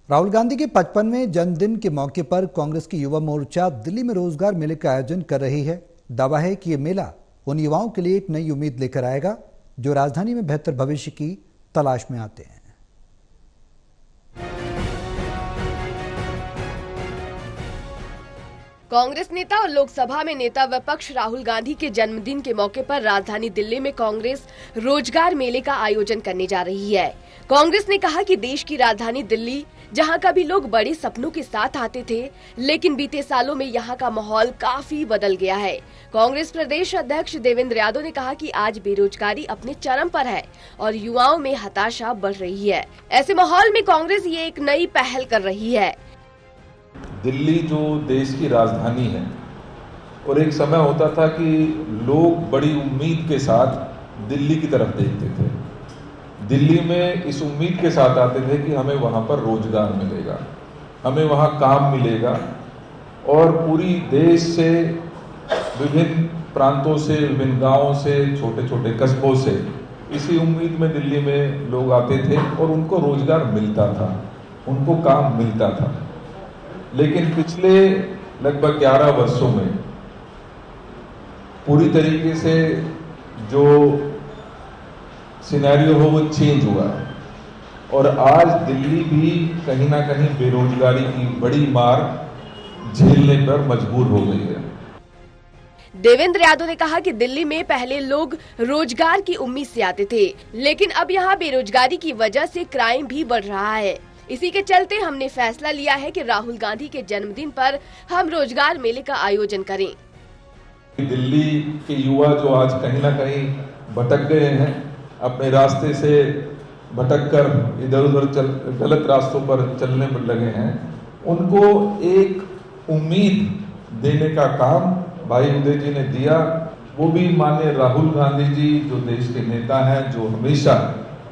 राहुल गांधी के 55वें जन्मदिन के मौके पर कांग्रेस की युवा मोर्चा दिल्ली में रोजगार मेले का आयोजन कर रही है। दावा है कि ये मेला उन युवाओं के लिए एक नई उम्मीद लेकर आएगा जो राजधानी में बेहतर भविष्य की तलाश में आते हैं। कांग्रेस नेता और लोकसभा में नेता विपक्ष राहुल गांधी के जन्मदिन के मौके पर राजधानी दिल्ली में कांग्रेस रोजगार मेले का आयोजन करने जा रही है। कांग्रेस ने कहा कि देश की राजधानी दिल्ली, जहां कभी लोग बड़े सपनों के साथ आते थे, लेकिन बीते सालों में यहां का माहौल काफी बदल गया है। कांग्रेस प्रदेश अध्यक्ष देवेंद्र यादव ने कहा कि आज बेरोजगारी अपने चरम पर है और युवाओं में हताशा बढ़ रही है। ऐसे माहौल में कांग्रेस ये एक नई पहल कर रही है। दिल्ली जो देश की राजधानी है और एक समय होता था कि लोग बड़ी उम्मीद के साथ दिल्ली की तरफ देखते थे। दिल्ली में इस उम्मीद के साथ आते थे कि हमें वहाँ पर रोजगार मिलेगा, हमें वहाँ काम मिलेगा और पूरी देश से, विभिन्न प्रांतों से, विभिन्न गांवों से, छोटे छोटे कस्बों से इसी उम्मीद में दिल्ली में लोग आते थे और उनको रोजगार मिलता था, उनको काम मिलता था। लेकिन पिछले लगभग 11 वर्षों में पूरी तरीके से जो सिनेरियो हो वो चेंज हुआ है और आज दिल्ली भी कहीं ना कहीं बेरोजगारी की बड़ी मार झेलने पर मजबूर हो गई है। देवेंद्र यादव ने कहा कि दिल्ली में पहले लोग रोजगार की उम्मीद से आते थे, लेकिन अब यहाँ बेरोजगारी की वजह से क्राइम भी बढ़ रहा है। इसी के चलते हमने फैसला लिया है कि राहुल गांधी के जन्मदिन पर हम रोजगार मेले का आयोजन करें। दिल्ली के युवा जो आज कहीं ना कहीं भटक गए हैं, अपने रास्ते से भटककर इधर उधर गलत रास्तों पर चलने पर लगे हैं, उनको एक उम्मीद देने का काम भाई उदय जी ने दिया। वो भी माननीय राहुल गांधी जी जो देश के नेता हैं, जो हमेशा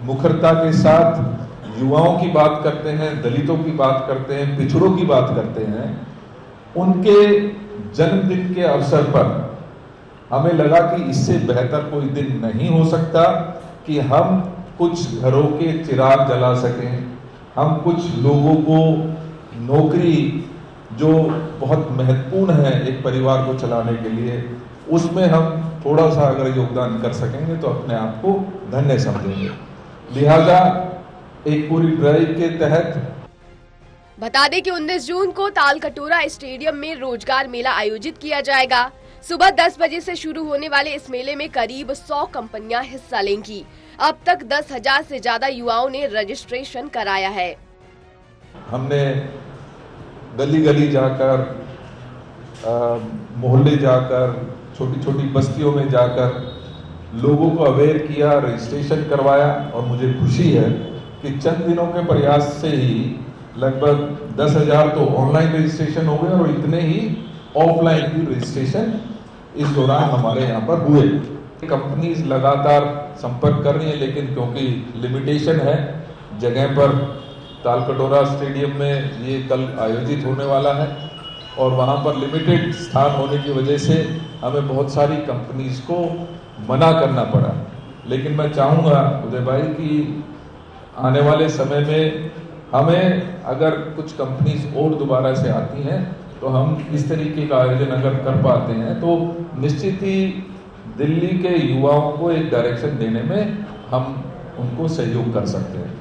मुखरता के साथ युवाओं की बात करते हैं, दलितों की बात करते हैं, पिछड़ों की बात करते हैं, उनके जन्मदिन के अवसर पर हमें लगा कि इससे बेहतर कोई दिन नहीं हो सकता कि हम कुछ घरों के चिराग जला सकें, हम कुछ लोगों को नौकरी जो बहुत महत्वपूर्ण है एक परिवार को चलाने के लिए, उसमें हम थोड़ा सा अगर योगदान कर सकेंगे तो अपने आप को धन्य समझेंगे। लिहाजा एक पूरी ड्राइव के तहत बता दें कि 19 जून को तालकटोरा स्टेडियम में रोजगार मेला आयोजित किया जाएगा। सुबह 10 बजे से शुरू होने वाले इस मेले में करीब 100 कंपनियां हिस्सा लेंगी। अब तक 10,000 से ज्यादा युवाओं ने रजिस्ट्रेशन कराया है। हमने गली गली जाकर, मोहल्ले जाकर, छोटी छोटी बस्तियों में जाकर लोगों को अवेयर किया, रजिस्ट्रेशन करवाया और मुझे खुशी है कि चंद दिनों के प्रयास से ही लगभग 10,000 तो ऑनलाइन रजिस्ट्रेशन हो गए और इतने ही ऑफलाइन भी रजिस्ट्रेशन इस दौरान हमारे यहाँ पर हुए। कंपनीज लगातार संपर्क कर रही है, लेकिन क्योंकि लिमिटेशन है जगह पर, तालकटोरा स्टेडियम में ये कल आयोजित होने वाला है और वहाँ पर लिमिटेड स्थान होने की वजह से हमें बहुत सारी कंपनीज को मना करना पड़ा। लेकिन मैं चाहूँगा उदय भाई कि आने वाले समय में हमें अगर कुछ कंपनीज और दोबारा से आती हैं तो हम इस तरीके का आयोजन अगर कर पाते हैं तो निश्चित ही दिल्ली के युवाओं को एक डायरेक्शन देने में हम उनको सहयोग कर सकते हैं।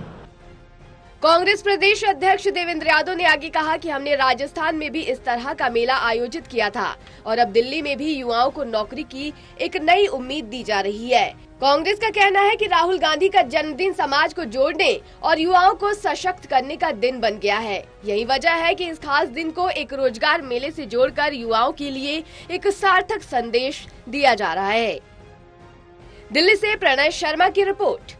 कांग्रेस प्रदेश अध्यक्ष देवेंद्र यादव ने आगे कहा कि हमने राजस्थान में भी इस तरह का मेला आयोजित किया था और अब दिल्ली में भी युवाओं को नौकरी की एक नई उम्मीद दी जा रही है। कांग्रेस का कहना है कि राहुल गांधी का जन्मदिन समाज को जोड़ने और युवाओं को सशक्त करने का दिन बन गया है। यही वजह है कि इस खास दिन को एक रोजगार मेले से जोड़कर युवाओं के लिए एक सार्थक संदेश दिया जा रहा है। दिल्ली से प्रणय शर्मा की रिपोर्ट।